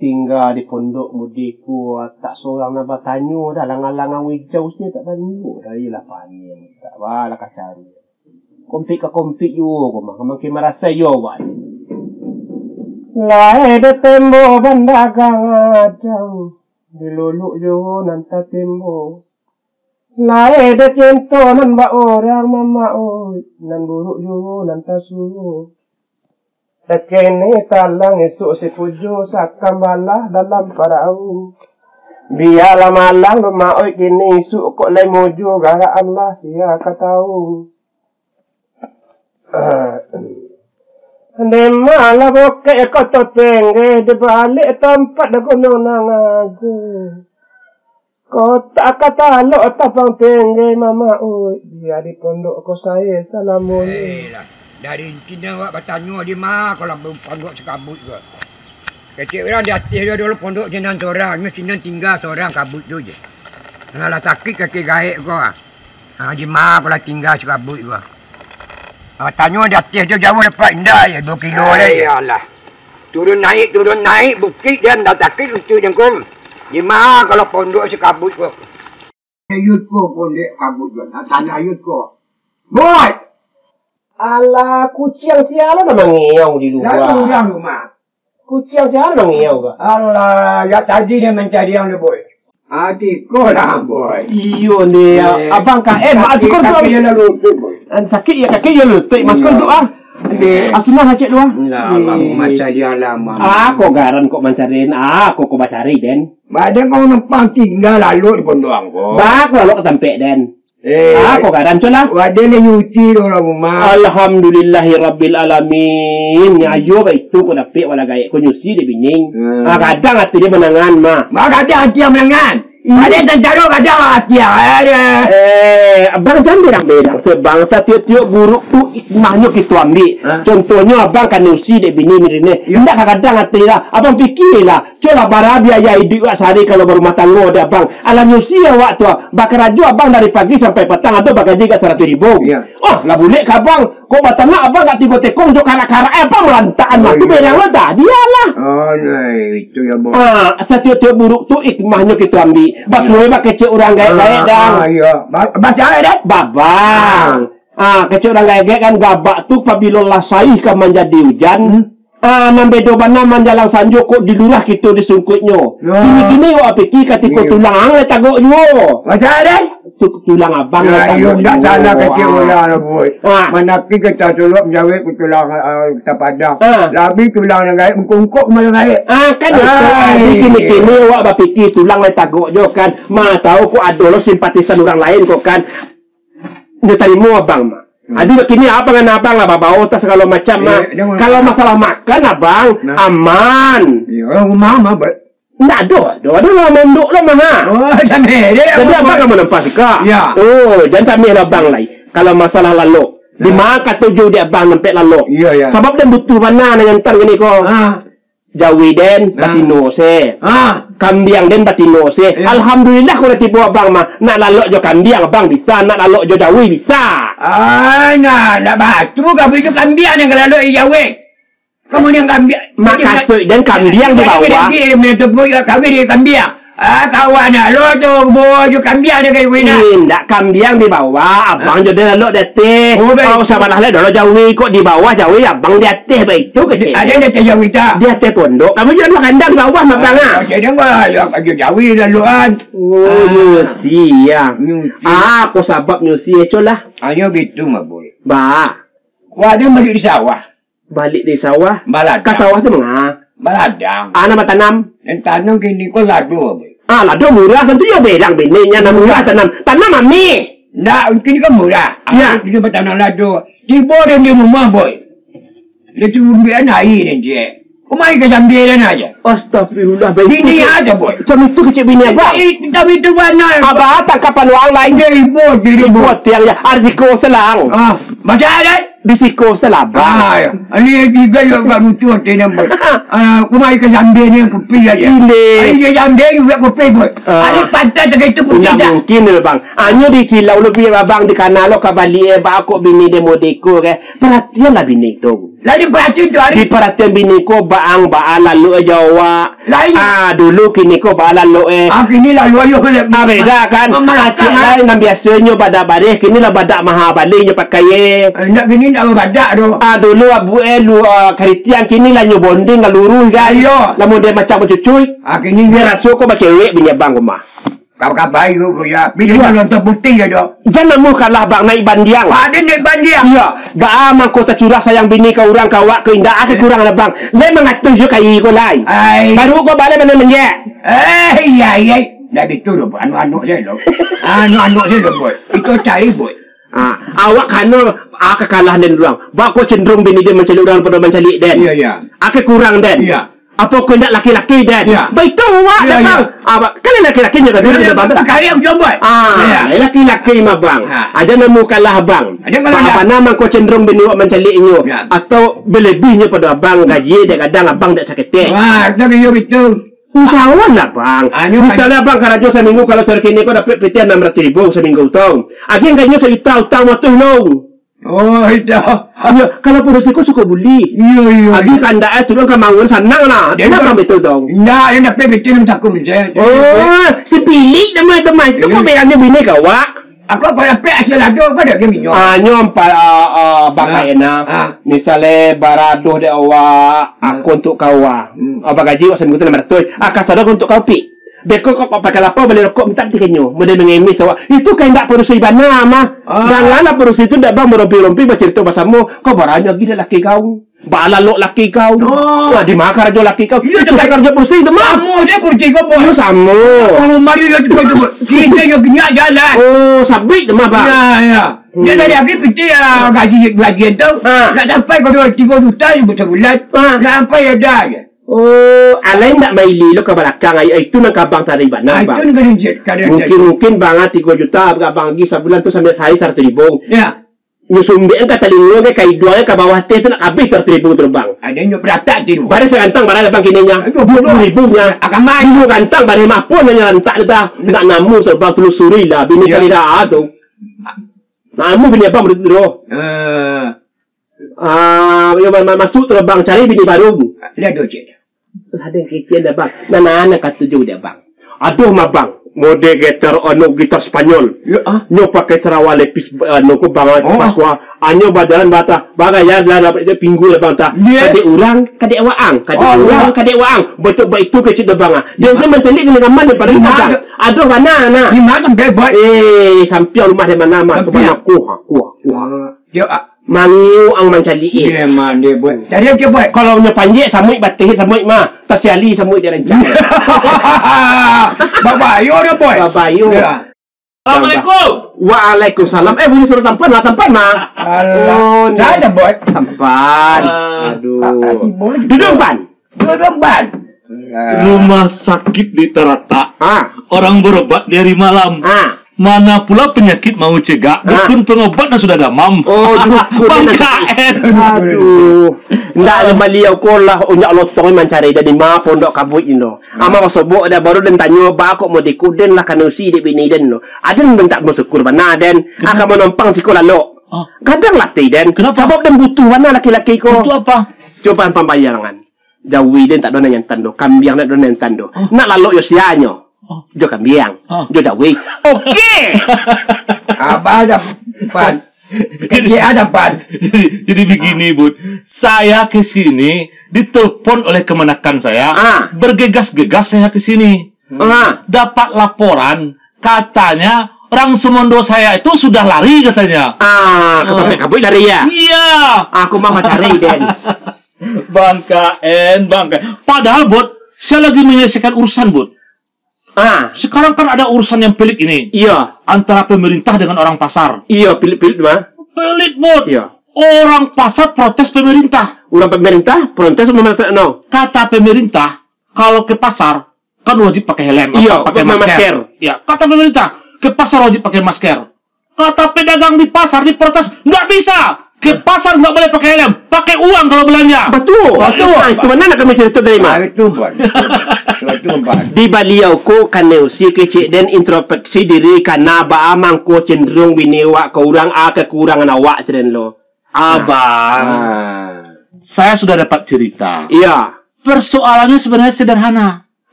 tinggal di pondok mudiku tak seorang nak bertanya dah langang-langang wijau sini tak tanya dah ialah panik tak balah kacari kompik yo makin merasa yo wak lai de tembo bandagang adang diluluk yo nanta tembo lai de cento nan ba orang mama oi nan buruk yo nanta suruh tekene talang esok sepujo sakam balah dalam parau. Biarlah malang rumah oi kini esok kok lai mojo gara Allah siapa tahu. Malah bokeh kau tengge di balik tempat dah gunung nangagu. Kau tak kata lo tapang tengge mama oi biar di pondok kau saya salamun. Dari Cina awak bertanya di mana kalau pondok sekabut ke. Kecil orang di atas dia dulu pondok jenang seorang. Ni Cina tinggal seorang kabut tu je. Kalau sakit kaki gaik kau. Di mana kalau tinggal sekabut kau. Tanya di atas dia jauh lepas indah ya 2 kilo lah. Iyalah. Turun naik bukit dan dah sakit itu jengkum. Di mana kalau pondok sekabut kau. Ayut kau pondok kabut kau. Tanya ayut kau. Boy! Alah, kucing siapa dah mengiau di luar? Dalam rumah. Kucing siapa mengiau ke? Alah, ya tadi dia mencari yang le boy. Adikku lah boy. Iyo ni, abang KM, maskul doa. Dia lalu boy. Sakit ya kaki ya lutut, maskul doa. Asinah sakit doa. Lama macam dia lama. Aku garan kok mencariin, aku kok bacari den. Badan kau numpang tinggal lalu di pondok angko. Bak lalu ketampe den. Aku garan celah. Wadah ni nyuci orang rumah. Alhamdulillahi Rabbil Alamin. Ayo itu kau dapat wala gaya kau nyuci di bining. Kadang hati dia menangan mah. Kadang hati dia menangan. Ada tentara kadang hati ada. Abang jangan berang-berang. Sebangsa tiap-tiap buruk tu makhluk itu ambil. Contohnya abang kan nyuci di bining ni. Tidak kadang hati lah. Abang fikirlah. Coba bara biaya hidup sehari kalau berumah tangga ada abang. Alam nyuci awak tu. Bakar raju abang dari pagi sampai petang ada bagaji ke 100,000. Oh, lah boleh ke abang. Kok batangnya abang tak tiba tekong untuk karak-karak abang melantaan waktu berang lo dah. Dialah. Oh, itu ya boh. Setiap buruk tu ikmahnya kita ambil. Basuh pakai cek orang gaya-gaya dah. Iya. Baca dah. Babang. Kecil orang gaya kan gabak tu apabila lasai ke menjadi hujan. Nambedo bana manjalang sanjo kok dilurah kita disungkutnya. Kini-kini awak fikir ketika tulang ang tagok yo. Baca dah. Tulang abang ayo tak salah kecil orang boy. Manaki kita tolok menjawab ke tulang kita padang. Labi tulang yang gaib mengkungkuk malah gaib. Kan kini-kini awak berfikir tulang le tagok yo kan. Ma tahu kok ada lo simpatisan orang lain kok kan. Dia terima abang mah. Aduh begini abang dengan abang lah bawa tas segala macam mah. Kalau masalah makan abang aman. Ya rumah mah tidak ada lah menduk lah mah. Oh jameh dia. Jadi abang kan menempas ka. Ya. Oh jangan jameh lah abang lah. Kalau masalah lalu di mana tujuh dia abang nempel lalu. Iya. Sebab dia butuh mana yang ntar gini kok. Jawi den batino se. Kambiang den batino se. Alhamdulillah kalau tipu abang mah nak lalok jo kambiang abang bisa, nak lalok jo jawi bisa. Nak batu kau itu kambiang yang lalok jawi. Kamu yang kambiang. Makasih dan kambiang di bawah. Dia menetapkan kami di kambiang. Kawan lo tu bojo kambiang dia kayu ini. Tidak kambiang di bawah, abang jadi lalok deteh. Kau sabarlah le dolo jawi kok di bawah jawi abang di atas baik tu kecil. Ada di jawi tak? Di atas pondok. Kamu jangan makan di bawah abang ah. Jadi apa? Ya jawi laluan. Oh nyusi ya. Aku sabab nyusi colah. Ayo gitu mah boy. Ba. Wah dia balik di sawah. Balik di sawah. Baladang. Ke sawah tu mengah. Baladang. Nama tanam. Dan tanam kini kau ladu boy. Lado murah tentu ya bedang benihnya nama murah tanam mami. Nak kini kan murah. Ya. Dia bertanam lado. Tiba dia di rumah boy. Dia tu biar naik dan je. Kau main ke jambi dan aja. Astagfirullah baik. Bini aja boy. Macam itu kecil bini abang. Tapi itu mana? Abang tangkapan orang lain dia ribut yang ya arziko selang. Macam ada? Disiko selabang. Ini tiga yang kat lucu hati nampak. Aku main ke jambi ni kopi aja. Ini jambi juga kopi boy. Ini pantai tak itu pun tidak. Mungkin bang. Hanya di silau lebih abang di kanal lo kabali bak aku bini demo deko ke. Perhatianlah bini tu. Lagi perhatian tu hari. Di perhatian bini ko baang lalu Jawa. Lain. Dulu kini ko lalu Kini lalu ayo boleh. beda kan. Acik lain yang biasanya badak bareh kini lah badak maha balinya pakai nak gini nak badak tu. Dulu abu lu karitian kini lah nyo bonding lurus kan. Ayo. Lah model macam cucuy. Kini Dia rasa ko cewek bini abang rumah. Kau kabai ko ya. Bila dia nonton putih ya tu. Jangan mu kalah bang naik bandiang. Ada naik bandiang. Iya, baam kau curah sayang bini kau orang kawak ke indah ke kurang lah bang. Le mengatur je kai ko lai. Baru ko balik mana menje. Iya. Dah gitu tu anu saya tu. Anu saya tu boy. Itu cari boy. Awak kano kalah den orang. Ba ko cenderung bini dia mencari orang pada mencari den. Iya. Ake kurang den. Iya. Apa kau nak laki-laki den? Ya. Baik tu awak dah bang. Kan laki-laki nya dulu dah bang. Kali aku coba. Laki-laki mah bang. Aja nemu kalah bang. Apa nama kau cenderung bini awak mencari inyo atau berlebihnya pada abang gaji dia kadang abang tak sakit. Wah, tapi yo itu. Usahawan lah bang. Misalnya bang karajo seminggu kalau terkini kau dapat petian 600,000 seminggu tong. Agen kayaknya sejuta utang waktu long. Oh itu. Ya, kalau produksiku suka buli. Iya. Agi kanda turun ke mangun senang lah. Dia nak betul dong. Nah, yang dapat betul takut saya. Oh, si pilih teman-teman. Itu kau bayangnya bini kau wak. Aku kalau dapat asal ada kau ada gini nyom. Nyom bangkai enak. Misalnya baradoh dia awak, aku untuk kau wak. Gaji awak seminggu tu 600. Kasar aku untuk kau pi. Beko kau pakai lapar beli rokok minta tikenyo. Model mengemis awak. Itu kan tak produksi bana mah. Janganlah produksi itu dah bang merompi-rompi bercerita pasamu. Kau baranya gila laki kau. Balalok laki kau. Di mana kerja laki kau? Itu kerja produksi itu mah. Kamu dia kerja kau boy. Sama. Oh, mari kita tu. Kita yang punya jalan. Oh, sabit tu mah bang. Ya. Dia dari lagi piti gaji tu. Nak sampai kau 3 juta sebulan. Nak sampai ada je. Oh, alain tak maili lo ke belakang itu nak abang tadi bana bang. Itu kadang mungkin bang 3 juta abang lagi sebulan tu sambil saya 100,000. Ya. Nyusumbe kata lingo ke kai dua ke bawah teh tu nak habis 100,000 terbang. Ada nyok berata tu. Bare segantang bare bang kini nya. 20,000 nya. Akan mai dulu gantang bare mapun nya lantak dah. Nak namu terbang telusuri lah bini kali dah tu. Namu bini abang berdua. Masuk terbang cari bini baru. Ada je. Ada kitian dah bang. Nana kata juga dia bang. Aduh mah bang. Model gitar Spanyol. Nyo pakai Sarawak lepis ko bang Pasqua. Anyo badalan bata. Bagai ya dapat dia pinggul bang ta. Kadek orang, kadek waang, kadek waang. Betul baik itu kecil dah bang. Dia mencari dengan mana pada bang. Aduh mana. Di mana bebot? Sampai rumah dia mana mah. Supaya kuah. Dia Mangu ang mencari. Dia man dia buat. Jadi dia buat. Kalau punya panjik samui batih samui mah. Tasiali samui dia rencana. Babayo dia buat. Babayo. Assalamualaikum. Waalaikumsalam. Boleh suruh tampan mah. Oh, saya dah buat. Tampan. Aduh. Duduk ban. Rumah sakit di Terata. Orang berobat dari malam. Mana pula penyakit mau cegah, dukun pengobatnya sudah damam. Oh, dukun. Aduh. Ndak baliau ko lah unyak lotong mencari dari ma pondok kabut ino. Ama wasobok dah baru dan tanya ba kok mau dikuden lah kanusi di bini den no. Aden bentak bersyukur bana den. Akan menumpang sikola lo. Kadang latih den. Sebab den butuh mana laki-laki ko. Butuh apa? Coba pembayaran. Jawi den tak dona yang tando, kambiang nak dona yang tando. Nak lalu yo sianyo. Jo kambiang. Jo jawi. Okey. Abah ada pan. Jadi begini, Bud. Saya ke sini ditelepon oleh kemenakan saya. Bergegas-gegas saya ke sini. Dapat laporan katanya orang Semondo saya itu sudah lari katanya. Ketemu kabut lari ya? Iya. Aku mau cari den. Bang KN. Padahal, Bud, saya lagi menyelesaikan urusan, Bud. Sekarang kan ada urusan yang pelik ini. Iya. Antara pemerintah dengan orang pasar. Iya, pelik mah. Pelik, Bud. Iya. Orang pasar protes pemerintah. Orang pemerintah protes no. Kata pemerintah, kalau ke pasar kan wajib pakai helm, iya, pakai masker. Iya, kata pemerintah, ke pasar wajib pakai masker. Kata pedagang di pasar diprotes, nggak bisa. Ke pasar nggak boleh pakai helm, pakai uang kalau belanja. Betul. Itu mana nak kami cerita dari mana? Itu buat. Di baliau ko kaneusi kecik dan introspeksi diri karena baamang ko cenderung binewa ke orang kekurangan awak seren lo. Abang. saya sudah dapat cerita. Iya. Persoalannya sebenarnya sederhana.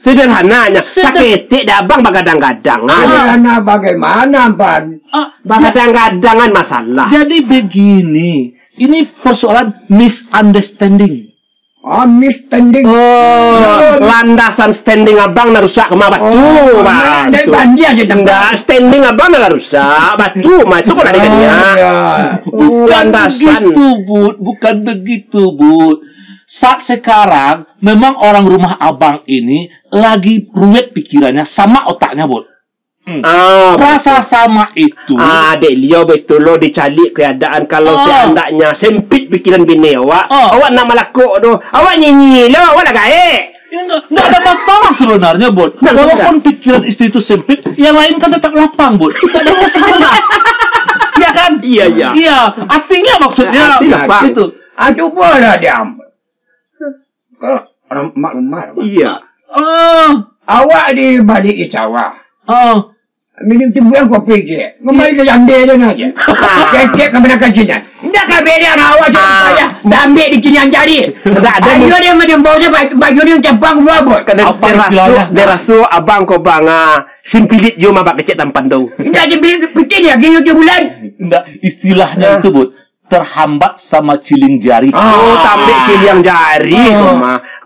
Sederhananya. Saketik dah abang bagadang-gadang. Sederhana bagaimana, Pan? Bagadang-gadangan masalah. Jadi begini, ini persoalan misunderstanding. Misunderstanding. Landasan standing abang na rusak kema batu. Dari bandi aja Enggak, standing abang na rusak batu. Itu kok ada dia. Landasan. Bukan begitu, Bud. Saat sekarang, memang orang rumah abang ini lagi rumit pikirannya sama otaknya, Bud. Rasa sama itu. Delio betul lo dicari keadaan kalau seandainya sempit pikiran bini awak. Awak nak malakuk tu. Awak nyanyi lo, awak lah gaek. Nggak ada masalah sebenarnya, Bud. Walaupun pikiran istri itu sempit, yang lain kan tetap lapang, Bud. Nggak ada masalah. Iya kan? Iya. Artinya maksudnya itu. Aduh boleh dia. Kalau mak. Iya. Awak di balik sawah. Minum timbulan kopi je. Memang ke jande dia aja. Kecek ke mana kajian. Ndak ka beda awak saya. Ambil di kini jari. Enggak ada. Ayo dia macam bau dia baju dia campang buat. Dia rasu abang ko banga simpilit yo mabak kecek tampan tu. Ndak simpilit pikir dia gini 7 bulan. Ndak, istilahnya itu, Bud. Terhambat sama ciling jari. Tambik ciling jari.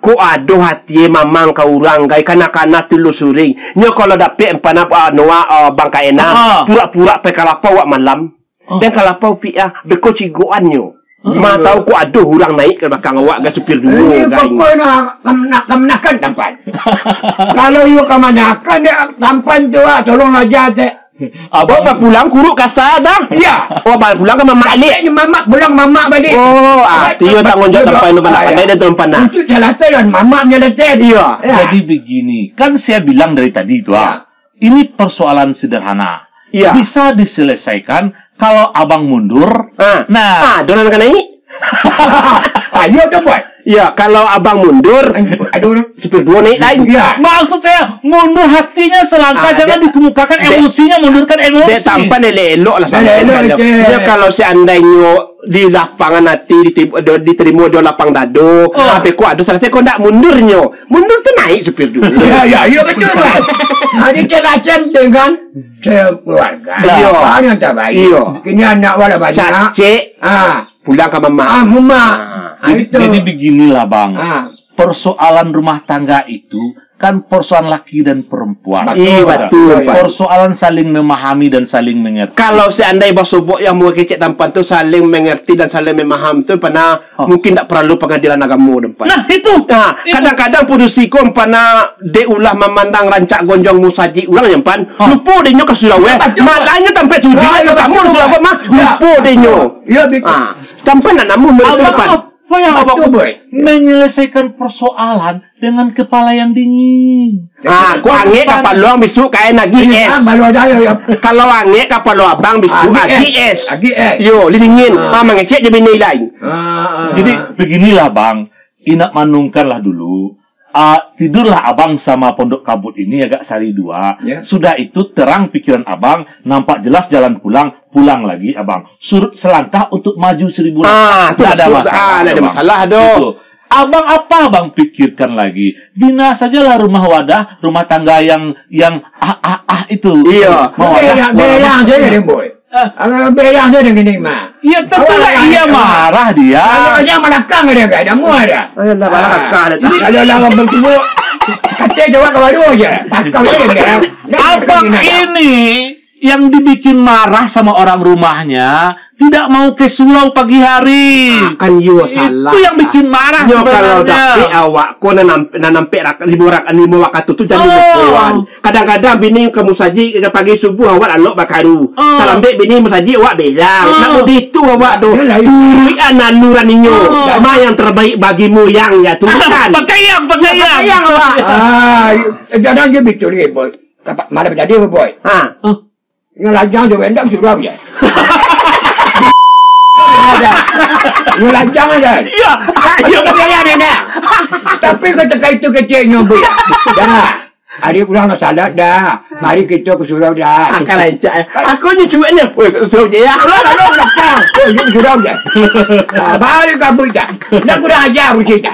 Ku aduh hati mamang kau orang gai kanak-kanak telusuri. Nyo kalau dapet empana noa bangka enak. Pura-pura pe kalapau wak malam. Dan kalapau pi beko ciguan nyo. Ma tahu ku aduh orang naik ke belakang awak ga supir dulu gai. Pokoknya kemenakan tampan. Kalau you kemenakan dia tampan tu tolong aja teh. Abang nak pulang kuruk kasar dah. Ya. Abang pulang ke mamak balik. Mamak pulang mamak balik. Tiyo tanggung jawab tempat itu pandai dan tuan panah. Itu jalatan dan mamaknya latih. Iya. Jadi begini, kan saya bilang dari tadi itu, ini persoalan sederhana. Iya. Bisa diselesaikan kalau abang mundur. Donan kan naik? Ayo tu buat. Ya, kalau abang mundur, supir dua naik lain. Ya. Maksud saya, mundur hatinya selangkah, jangan dikemukakan emosinya, mundurkan emosi. Dia tampan elok lah. Ya, kalau seandainya di lapangan hati diterima di lapang dado, tapi ku ada selesai kau nak mundurnya. Mundur tu naik supir dua. Ya, betul kan. Ada celacan dengan keluarga. Yang terbaik. Kini anak wala banyak. Cik, pulang ke mama. Mama. Jadi beginilah, Bang. Persoalan rumah tangga itu kan persoalan laki dan perempuan. Betul. Persoalan saling memahami dan saling mengerti. Kalau seandainya bosobok yang mau kecek tampan tu saling mengerti dan saling memahami tu pernah mungkin tak perlu pengadilan agama depan. Nah, itu. Kadang-kadang produsiku pernah de ulah memandang rancak gonjong musaji ulang yang pan. Lupa denyo ke Sulawesi. Malahnya sampai sudi kamu Sulawesi mah lupa denyo. Ya betul. Tampan nak namun depan. Apa yang abang menyelesaikan persoalan dengan kepala yang dingin. Ku angin kapal luang besok kain lagi es. Kalau angin kapal luang abang besok lagi es. Yo, dingin. Mengecek je bini lain. Jadi beginilah, Bang. Inak manungkanlah dulu. Tidurlah abang sama pondok kabut ini agak sehari dua. Sudah itu terang pikiran abang, nampak jelas jalan pulang lagi abang. Surut selangkah untuk maju 1000 langkah. Tidak ada masalah. Tidak ada masalah dong. Abang apa abang pikirkan lagi? Bina sajalah rumah wadah, rumah tangga yang itu. Iya. Belang saja dia boy. Belang saja dengan ini mah. Iya tentulah ia marah dia. Kalau dia melakang dia kan, ada muat ada. Ayolah balakang ada. Kalau lawan bertemu, kata jawab kawan aja. Takkan dia. Abang ini yang dibikin marah sama orang rumahnya tidak mau ke Sulau pagi hari. Kan you salah. Itu yang bikin marah Kalau sebenarnya. tapi awak ko nanampe lima waktu tu jadi berpuan. Kadang-kadang bini ke musaji pagi subuh awak alok bakaru. Salambe bini musaji awak belang. Nak begitu awak tu. Turian naluran inyo. Sama yang terbaik bagimu yang ya tulisan. Pakaian awak. Jangan dia betul ni boy. Mana berjadi boy? Ngelajang juga endak sudah ya. Ngelajang aja. Iya. Ayo kalian ada. Tapi ketika itu kecilnya bu. Jangan. Hari pulang nak salat dah. Mari kita ke surau dah. Akan lancar. Aku ni cuaknya pun kat surau je ya. Kalau belakang. Kita ke surau je. Baru kabut dah. Nak kurang ajar pun cerita.